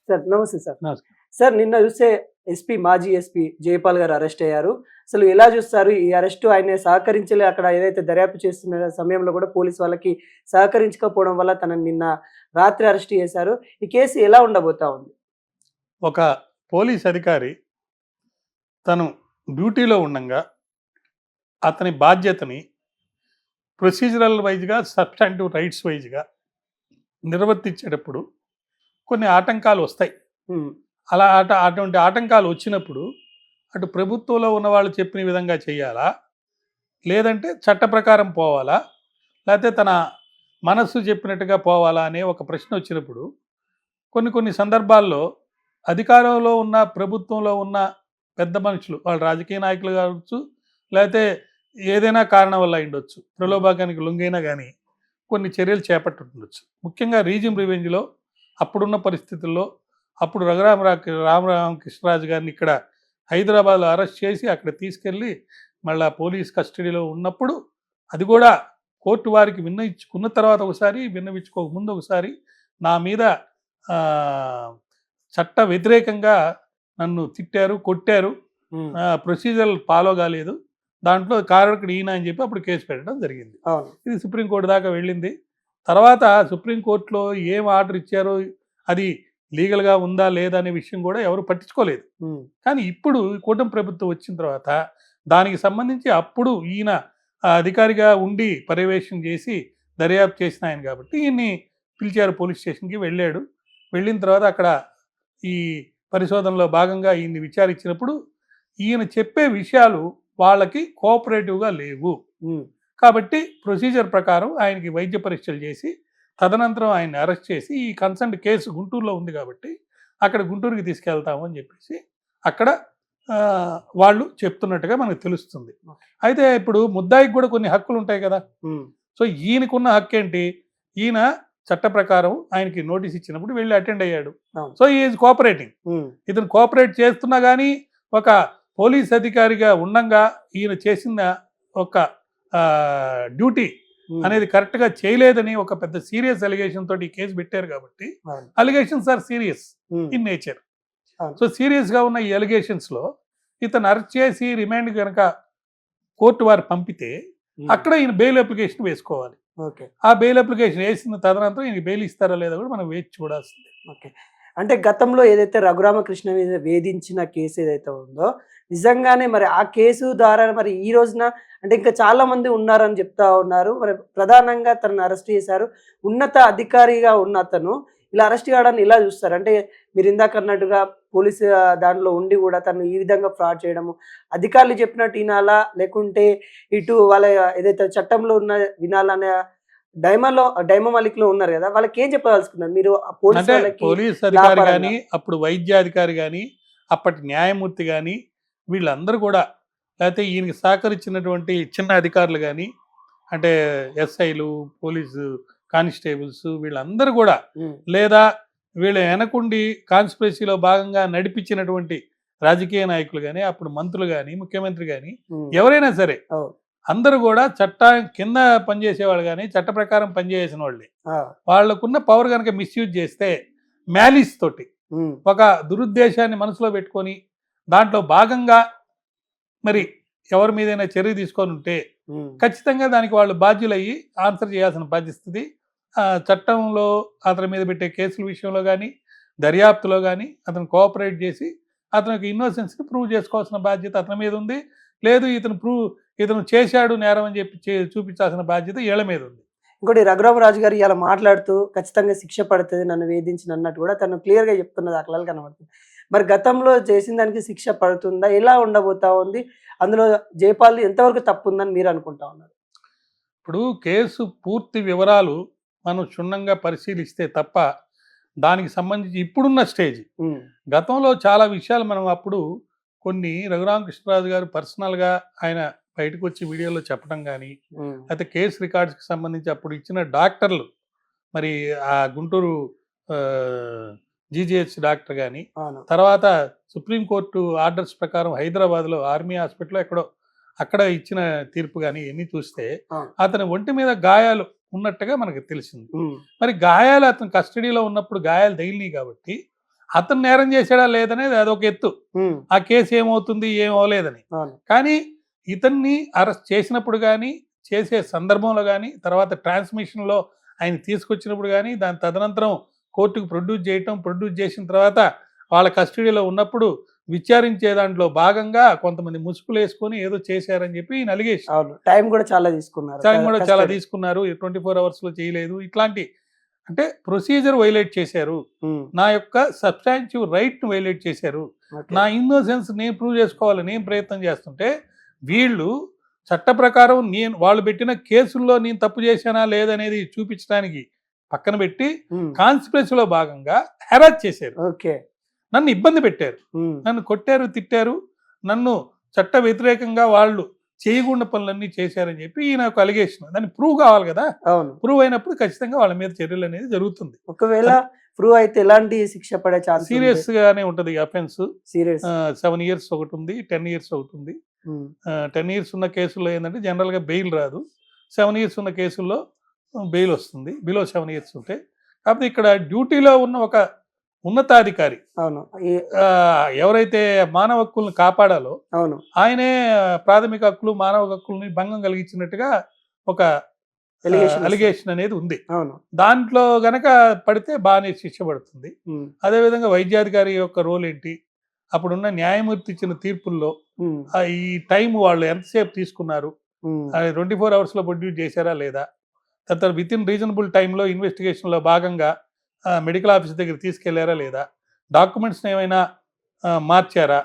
Sir నమస్తే sir. నమస్కారం. Sir నిన్న చూస్తే మాజీ ఎస్పీ జైపాల్ గారు అరెస్ట్ అయ్యారు. అసలు ఎలా చూస్తారు ఈ అరెస్టు? ఆయన సహకరించలే అక్కడ ఏదైతే దర్యాప్తు చేస్తున్న సమయంలో కూడా పోలీసు వాళ్ళకి సహకరించకపోవడం వల్ల తనని నిన్న రాత్రి అరెస్ట్ చేశారు. ఈ కేసు ఎలా ఉండబోతా ఉంది? ఒక పోలీస్ అధికారి తను డ్యూటీలో ఉండంగా అతని బాధ్యతని ప్రొసీజరల్ వైజ్గా, సబ్స్టాంటివ్ రైట్స్ వైజ్గా నిర్వర్తించేటప్పుడు కొన్ని ఆటంకాలు వస్తాయి. హ్మ్. అటువంటి ఆటంకాలు వచ్చినప్పుడు అటు ప్రభుత్వంలో ఉన్న వాళ్ళు చెప్పిన విధంగా చేయాలా, లేదంటే చట్ట ప్రకారం పోవాలా, లేకపోతే తన మనస్సు చెప్పినట్టుగా పోవాలా అనే ఒక ప్రశ్న వచ్చినప్పుడు కొన్ని సందర్భాల్లో అధికారంలో ఉన్న, ప్రభుత్వంలో ఉన్న పెద్ద మనుషులు, వాళ్ళు రాజకీయ నాయకులు కావచ్చు, లేకపోతే ఏదైనా కారణం వల్ల ఉండొచ్చు, ప్రలోభానికి లొంగైనా కానీ కొన్ని చర్యలు చేపట్టుండొచ్చు. ముఖ్యంగా రీజియన్ రివెంజ్లో అప్పుడున్న పరిస్థితుల్లో అప్పుడు రామకృష్ణరాజు గారిని ఇక్కడ హైదరాబాద్లో అరెస్ట్ చేసి అక్కడ తీసుకెళ్ళి మళ్ళీ పోలీస్ కస్టడీలో ఉన్నప్పుడు అది కూడా కోర్టు వారికి విన్నవించుకున్న తర్వాత ఒకసారి, విన్నవించుకోక ముందు ఒకసారి నా మీద చట్ట వ్యతిరేకంగా నన్ను తిట్టారు, కొట్టారు, ప్రొసీజర్ ఫాలో కాలేదు, దాంట్లో కారకుడు ఈయన అని చెప్పి అప్పుడు కేసు పెట్టడం జరిగింది. ఇది సుప్రీంకోర్టు దాకా వెళ్ళింది. తర్వాత సుప్రీంకోర్టులో ఏం ఆర్డర్ ఇచ్చారో అది లీగల్గా ఉందా లేదా అనే విషయం కూడా ఎవరు పట్టించుకోలేదు. కానీ ఇప్పుడు కూటమి ప్రభుత్వం వచ్చిన తర్వాత దానికి సంబంధించి అప్పుడు ఈయన అధికారిగా ఉండి పర్యవేక్షణ చేసి దర్యాప్తు చేసిన ఆయన కాబట్టి ఈయన్ని పిలిచారు, పోలీస్ స్టేషన్కి వెళ్ళాడు. వెళ్ళిన తర్వాత అక్కడ ఈ పరిశోధనలో భాగంగా ఈయన్ని విచారించినప్పుడు ఈయన చెప్పే విషయాలు వాళ్ళకి కోఆపరేటివ్గా లేవు. కాబట్టి ప్రొసీజర్ ప్రకారం ఆయనకి వైద్య పరీక్షలు చేసి తదనంతరం ఆయన్ని అరెస్ట్ చేసి ఈ కన్సర్న్ కేసు గుంటూరులో ఉంది కాబట్టి అక్కడ గుంటూరుకి తీసుకెళ్తాము అని చెప్పేసి అక్కడ వాళ్ళు చెప్తున్నట్టుగా మనకు తెలుస్తుంది. అయితే ఇప్పుడు ముద్దాయికి కూడా కొన్ని హక్కులు ఉంటాయి కదా. సో ఈయనకున్న హక్కు ఏంటి? ఈయన చట్ట ప్రకారం ఆయనకి నోటీస్ ఇచ్చినప్పుడు వెళ్ళి అటెండ్ అయ్యాడు. So is cooperating. ఇతను కోఆపరేట్ చేస్తున్నా కానీ ఒక పోలీస్ అధికారిగా ఉండంగా ఈయన చేసిన ఒక డ్యూటీ అనేది కరెక్ట్గా చేయలేదని ఒక పెద్ద సీరియస్ అలిగేషన్ తోటి కేసు పెట్టారు కాబట్టి allegations are serious in nature. So సీరియస్గా ఉన్న ఈ అలిగేషన్స్లో ఇతను అరెస్ట్ చేసి రిమాండ్ కనుక కోర్టు వారు పంపితే అక్కడ ఈయన బెయిల్ అప్లికేషన్ వేసుకోవాలి. ఆ బెయిల్ అప్లికేషన్ వేసిన తదనంతరం ఈయన బెయిల్ ఇస్తారా లేదా కూడా మనం వేచి చూడాల్సిందే. ఓకే, అంటే గతంలో ఏదైతే రఘురామకృష్ణ మీద వేధించిన కేసు ఏదైతే ఉందో నిజంగానే మరి ఆ కేసు ద్వారా మరి ఈ రోజున అంటే ఇంకా చాలా మంది ఉన్నారని చెప్తా ఉన్నారు. మరి ప్రధానంగా తనను అరెస్ట్ చేశారు. ఉన్నత అధికారిగా ఉన్న అతను ఇలా అరెస్ట్ కావడాన్ని ఇలా చూస్తారు. అంటే మీరు ఇందాక అన్నట్టుగా పోలీసు దాంట్లో ఉండి కూడా తను ఈ విధంగా ఫ్రాడ్ చేయడము, అధికారులు చెప్పినట్టు వినాలా లేకుంటే ఇటు వాళ్ళ ఏదైతే చట్టంలో ఉన్న వినాలనే డైమా మలిక్ లో ఉన్నారు కదా, వాళ్ళకి ఏం చెప్పదలుచుకున్నారు మీరు? పోలీస్ అధికారి కానీ, అప్పుడు వైద్యాధికారి కానీ, అప్పటి న్యాయమూర్తి కానీ, వీళ్ళందరూ కూడా, లేకపోతే ఈయనకి సహకరించినటువంటి చిన్న అధికారులు కానీ, అంటే ఎస్ఐలు, పోలీసు కానిస్టేబుల్స్, వీళ్ళందరూ కూడా, లేదా వీళ్ళ వెనకుండి కాన్స్పిరసీలో భాగంగా నడిపించినటువంటి రాజకీయ నాయకులు కానీ, అప్పుడు మంత్రులు కానీ, ముఖ్యమంత్రి కానీ, ఎవరైనా సరే అందరూ కూడా చట్టం కింద పనిచేసేవాళ్ళు కానీ, చట్ట ప్రకారం పనిచేసిన వాళ్ళే. వాళ్ళకున్న పవర్ కనుక మిస్యూజ్ చేస్తే మ్యాలిస్ తోటి ఒక దురుద్దేశాన్ని మనసులో పెట్టుకొని దాంట్లో భాగంగా మరి ఎవరి మీదైనా చర్య తీసుకొని ఉంటే ఖచ్చితంగా దానికి వాళ్ళు బాధ్యులయ్యి ఆన్సర్ చేయాల్సిన బాధ్యత చట్టంలో అతని మీద పెట్టే కేసుల విషయంలో కానీ, దర్యాప్తులో కానీ అతను కోఆపరేట్ చేసి అతనికి ఇన్నోసెన్స్ని ప్రూవ్ చేసుకోవాల్సిన బాధ్యత అతని మీద ఉంది. లేదు ఇతను చేశాడు నేరం అని చెప్పి చూపించాల్సిన బాధ్యత వీళ్ళ మీద ఉంది. ఇంకోటి రఘురామరాజు గారు ఇలా మాట్లాడుతూ ఖచ్చితంగా శిక్ష పడుతుంది నన్ను వేధించిన అన్నట్టు కూడా తను క్లియర్గా చెప్తున్న దాఖలాలు కనబడుతుంది. మరి గతంలో చేసిన దానికి శిక్ష పడుతుందా, ఎలా ఉండబోతా ఉంది, అందులో జైపాల్ ఎంతవరకు తప్పు ఉందని మీరు అనుకుంటా ఉన్నారు? ఇప్పుడు కేసు పూర్తి వివరాలు మనం క్షుణ్ణంగా పరిశీలిస్తే తప్ప దానికి సంబంధించి ఇప్పుడున్న స్టేజ్, గతంలో చాలా విషయాలు మనం అప్పుడు కొన్ని రఘురామకృష్ణరాజు గారు పర్సనల్గా ఆయన బయటకు వచ్చి వీడియోలో చెప్పడం కానీ, అయితే కేసు రికార్డ్స్కి సంబంధించి అప్పుడు ఇచ్చిన డాక్టర్లు, మరి ఆ గుంటూరు జీజీహెచ్ డాక్టర్ కానీ, తర్వాత సుప్రీంకోర్టు ఆర్డర్స్ ప్రకారం హైదరాబాద్లో ఆర్మీ హాస్పిటల్లో ఎక్కడో అక్కడ ఇచ్చిన తీర్పు కానీ ఇవన్నీ చూస్తే అతని ఒంటి మీద గాయాలు ఉన్నట్టుగా మనకు తెలిసింది. మరి గాయాలు అతను కస్టడీలో ఉన్నప్పుడు గాయాలు తగిలినాయి కాబట్టి అతను నేరం చేశాడా లేదనేది అదొక ఎత్తు. ఆ కేసు ఏమవుతుంది ఏం అవ్వలేదని. కానీ ఇతన్ని అరెస్ట్ చేసినప్పుడు కానీ, చేసే సందర్భంలో కానీ, తర్వాత ట్రాన్స్మిషన్లో ఆయన తీసుకొచ్చినప్పుడు కానీ, దాని తదనంతరం కోర్టుకు ప్రొడ్యూస్ చేసిన తర్వాత వాళ్ళ కస్టడీలో ఉన్నప్పుడు విచారించే దాంట్లో భాగంగా కొంతమంది ముసుగులు వేసుకొని ఏదో చేశారని చెప్పి ఈయన అలిగేషన్. టైం కూడా చాలా తీసుకున్నారు 24 hours లో చేయలేదు. ఇట్లాంటి అంటే ప్రొసీజర్ వైలేట్ చేశారు, నా యొక్క సబ్స్టాన్సివ్ రైట్ ను వైలేట్ చేశారు, నా ఇన్నోసెన్స్ నేను ప్రూవ్ చేసుకోవాలని నేను ప్రయత్నం చేస్తుంటే వీళ్ళు చట్ట ప్రకారం వాళ్ళు పెట్టిన కేసుల్లో నేను తప్పు చేశానా లేదనేది చూపించడానికి పక్కన పెట్టి కాన్స్పిరసీలో భాగంగా హెరాస్ చేశారు, నన్ను ఇబ్బంది పెట్టారు, నన్ను కొట్టారు, తిట్టారు, నన్ను చట్ట వ్యతిరేకంగా వాళ్ళు చేయకుండా పనులన్నీ చేశారని చెప్పి ఈయన ఒక అలిగేషన్. దాన్ని ప్రూవ్ కావాలి కదా, ప్రూవ్ అయినప్పుడు ఖచ్చితంగా వాళ్ళ మీద చర్యలు అనేది జరుగుతుంది. ఒకవేళ ప్రూవ్ అయితే ఎలాంటి శిక్ష పడే ఛాన్స్? సీరియస్ గానే ఉంటది అఫెన్స్. 7 years ఒకటి ఉంది, 10 years ఒకటి ఉంది. 10 years ఉన్న కేసుల్లో ఏంటంటే జనరల్ గా బెయిల్ రాదు. 7 years ఉన్న కేసుల్లో బెయిల్ వస్తుంది, బిలో 7 years ఉంటే. కాకపోతే ఇక్కడ డ్యూటీలో ఉన్న ఒక ఉన్నతాధికారి ఎవరైతే మానవ హక్కులను కాపాడాలో ఆయనే ప్రాథమిక హక్కులు మానవ హక్కులని భంగం కలిగించినట్టుగా ఒక అలిగేషన్ అనేది ఉంది. దాంట్లో గనక పడితే బాగానే శిక్ష పడుతుంది. అదేవిధంగా వైద్యాధికారి యొక్క రోల్ ఏంటి, అప్పుడున్న న్యాయమూర్తి ఇచ్చిన తీర్పుల్లో ఈ టైం వాళ్ళు ఎంతసేపు తీసుకున్నారు, 24 hours లో ప్రొడ్యూస్ చేశారా లేదా, తర్వాత విత్ ఇన్ రీజనబుల్ టైంలో ఇన్వెస్టిగేషన్లో భాగంగా మెడికల్ ఆఫీసర్ దగ్గర తీసుకెళ్లారా లేదా, డాక్యుమెంట్స్ ఏమైనా మార్చారా,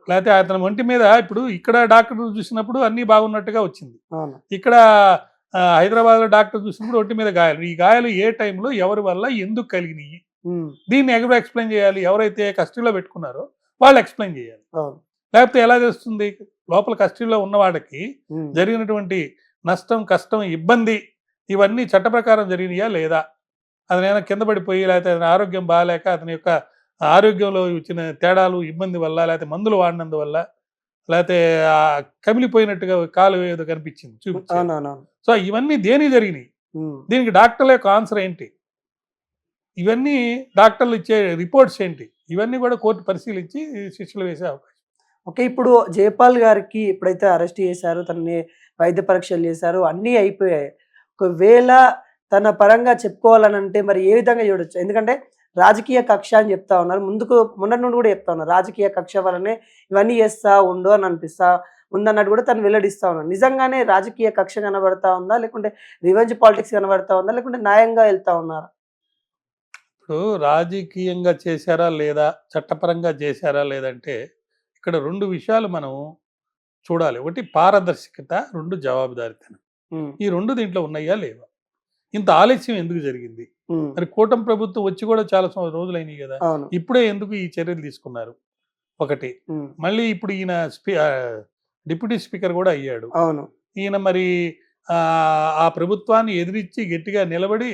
లేకపోతే అతని ఒంటి మీద ఇప్పుడు ఇక్కడ డాక్టర్ చూసినప్పుడు అన్ని బాగున్నట్టుగా వచ్చింది, ఇక్కడ హైదరాబాద్ లో డాక్టర్ చూసినప్పుడు ఒంటి మీద గాయాలు, ఈ గాయాలు ఏ టైంలో ఎవరి వల్ల ఎందుకు కలిగినాయి, దీన్ని ఎవరు ఎక్స్ప్లెయిన్ చేయాలి, ఎవరైతే కస్టడీలో పెట్టుకున్నారో వాళ్ళు ఎక్స్ప్లెయిన్ చేయాలి. లేకపోతే ఎలా తెలుస్తుంది లోపల కస్టడీలో ఉన్నవాడికి జరిగినటువంటి నష్టం, కష్టం, ఇబ్బంది ఇవన్నీ చట్ట ప్రకారం జరిగినాయా లేదా, అతనైనా కింద పడిపోయి లేకపోతే అతని ఆరోగ్యం బాగాలేక అతని యొక్క ఆరోగ్యంలో వచ్చిన తేడాలు ఇబ్బంది వల్ల, లేకపోతే మందులు వాడినందువల్ల, లేకపోతే కమిలిపోయినట్టుగా కాలు ఏదో కనిపించింది చూపించాను. సో ఇవన్నీ దేనికి జరిగినాయి, దీనికి డాక్టర్ల యొక్క ఆన్సర్ ఏంటి, ఇవన్నీ డాక్టర్లు ఇచ్చే రిపోర్ట్స్ ఏంటి, ఇవన్నీ కూడా కోర్టు పరిశీలించి శిక్షలు వేసే అవకాశం. ఓకే, ఇప్పుడు జయపాల్ గారికి ఎప్పుడైతే అరెస్ట్ చేశారో, తనని వైద్య పరీక్షలు చేశారు, అన్నీ అయిపోయాయి. ఒకవేళ తన పరంగా చెప్పుకోవాలని అంటే మరి ఏ విధంగా చూడొచ్చు? ఎందుకంటే రాజకీయ కక్ష అని చెప్తా ఉన్నారు, మొన్నటి నుండి కూడా చెప్తా ఉన్నారు, రాజకీయ కక్ష వల్లనే ఇవన్నీ చేస్తా ఉండు అని అనిపిస్తా ఉందన్నట్టు కూడా తను వెల్లడిస్తా ఉన్నారు. నిజంగానే రాజకీయ కక్ష కనబడతా ఉందా, లేకుంటే రివెంజ్ పాలిటిక్స్ కనబడతా ఉందా, లేకుంటే న్యాయంగా వెళ్తా ఉన్నారా? ఇప్పుడు రాజకీయంగా చేశారా లేదా, చట్టపరంగా చేశారా లేదంటే ఇక్కడ 2 విషయాలు మనం చూడాలి. ఒకటి పారదర్శకత, 2 జవాబుదారితనం. ఈ 2 దీంట్లో ఉన్నాయా లేవా, ఇంత ఆలస్యం ఎందుకు జరిగింది, మరి కూటమి ప్రభుత్వం వచ్చి కూడా చాలా రోజులు అయినాయి కదా, ఇప్పుడే ఎందుకు ఈ చర్యలు తీసుకున్నారు ఒకటి. మళ్ళీ ఇప్పుడు ఈయన డిప్యూటీ స్పీకర్ కూడా అయ్యాడు, ఈయన మరి ఆ ప్రభుత్వాన్ని ఎదిరించి గట్టిగా నిలబడి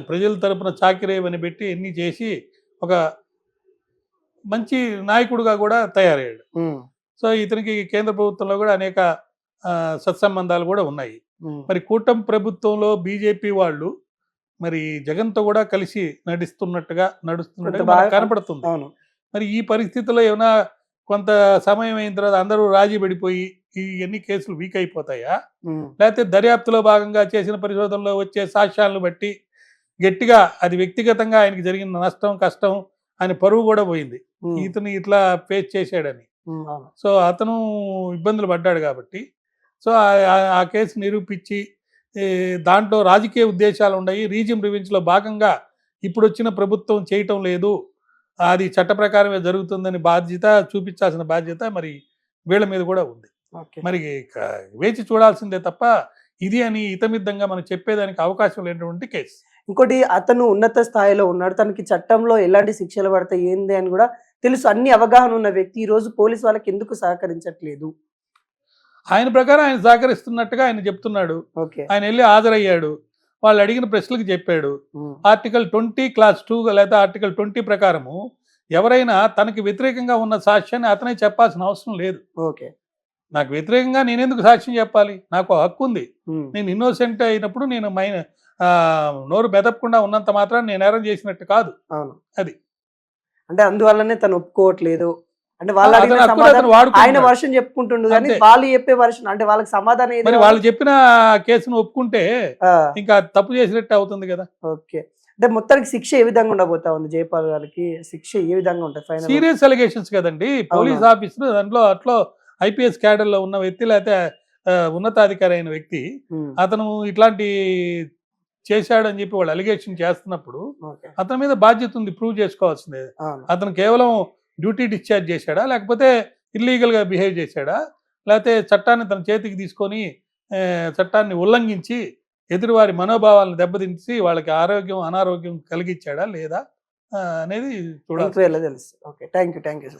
ప్రజల తరపున చాకిరేవని పెట్టి ఎన్ని చేసి ఒక మంచి నాయకుడుగా కూడా తయారయ్యాడు. సో ఇతనికి కేంద్ర ప్రభుత్వంలో కూడా అనేక సత్సంబంధాలు కూడా ఉన్నాయి. మరి కూటమి ప్రభుత్వంలో బీజేపీ వాళ్ళు మరి జగన్తో కూడా కలిసి నడుస్తున్నట్టుగా కనపడుతుంది. మరి ఈ పరిస్థితుల్లో ఏమైనా కొంత సమయం అయిన తర్వాత అందరూ రాజీ పడిపోయి ఈ ఎన్ని కేసులు వీక్ అయిపోతాయా, లేకపోతే దర్యాప్తులో భాగంగా చేసిన పరిశోధనలో వచ్చే సాక్ష్యాలను బట్టి గట్టిగా అది వ్యక్తిగతంగా ఆయనకి జరిగిన నష్టం, కష్టం ఆయన పరువు కూడా పోయింది, ఇతను ఇట్లా ఫేస్ చేశాడని. సో అతను ఇబ్బందులు పడ్డాడు కాబట్టి సో ఆ కేసు నిరూపించి దాంట్లో రాజకీయ ఉద్దేశాలు ఉన్నాయి, రీజియన్ రివెంజ్లో భాగంగా ఇప్పుడు వచ్చిన ప్రభుత్వం చేయటం లేదు, అది చట్ట ప్రకారమే జరుగుతుందని బాధ్యత చూపించాల్సిన బాధ్యత మరి వీళ్ళ మీద కూడా ఉంది. మరి వేచి చూడాల్సిందే తప్ప ఇది అని ఇతమిద్దంగా మనం చెప్పేదానికి అవకాశం లేనటువంటి కేసు. ఇంకోటి, అతను ఉన్నత స్థాయిలో ఉన్నాడు, తనకి చట్టంలో ఎలాంటి శిక్షలు పడతాయి ఏంది అని కూడా తెలుసు, అన్ని అవగాహన ఉన్న వ్యక్తి ఈ రోజు పోలీసు వాళ్ళకి ఎందుకు సహకరించట్లేదు? ఆయన ప్రకారం ఆయన సహకరిస్తున్నట్టుగా ఆయన చెప్తున్నాడు. ఆయన వెళ్ళి హాజరయ్యాడు, వాళ్ళు అడిగిన ప్రశ్నలకు చెప్పాడు. ఆర్టికల్ 20 Clause 2 లేదా ఆర్టికల్ 20 ప్రకారము ఎవరైనా తనకి వ్యతిరేకంగా ఉన్న సాక్ష్యాన్ని అతనే చెప్పాల్సిన అవసరం లేదు. నాకు వ్యతిరేకంగా నేనెందుకు సాక్ష్యం చెప్పాలి, నాకు హక్కు ఉంది, నేను ఇన్నోసెంట్ అయినప్పుడు నేను నోరు మెదపకుండా ఉన్నంత మాత్రం నేను నేరం చేసినట్టు కాదు. అది అంటే అందువల్లనే తను ఒప్పుకోవట్లేదు అంటే వాళ్ళు అతను అడిగిన హక్కుని సమాధానం అతను వాడుకుంటున్నాడు. ఆయన వర్షన్ చెప్పుకుంటుండు కానీ అంతే. వాళ్ళు చెప్పే వర్షన్ అంటే వాళ్ళకి సమాధానం ఏది మరి వాళ్ళు చెప్పిన కేసును ఒప్పుకుంటే ఇంకా తప్పు చేసినట్టు అవుతుంది కదా. ఓకే అంటే మొత్తానికి శిక్ష ఏ విధంగా ఉండబోతా ఉంది జైపాల్ గారికి శిక్ష ఏ విధంగా ఉంటుంది ఫైనల్ సీరియస్ అలిగేషన్స్ కదండి. పోలీస్ ఆఫీసర్ దాంట్లో అట్లో ఐపీఎస్ క్యాడర్ లో ఉన్న వ్యక్తి లేకపోతే ఉన్నతాధికారి అయిన వ్యక్తి అతను ఇట్లాంటి చేశాడని చెప్పి వాళ్ళు అలిగేషన్ చేస్తున్నప్పుడు అతని మీద బాధ్యత ఉంది, ప్రూవ్ చేసుకోవాల్సిందే. అతను కేవలం డ్యూటీ డిశ్చార్జ్ చేశాడా, లేకపోతే ఇల్లీగల్ గా బిహేవ్ చేశాడా, లేకపోతే చట్టాన్ని తన చేతికి తీసుకొని చట్టాన్ని ఉల్లంఘించి ఎదురువారి మనోభావాలను దెబ్బతించి వాళ్ళకి ఆరోగ్యం అనారోగ్యం కలిగించాడా లేదా అనేది చూడాలి. తెలుసు. Okay thank you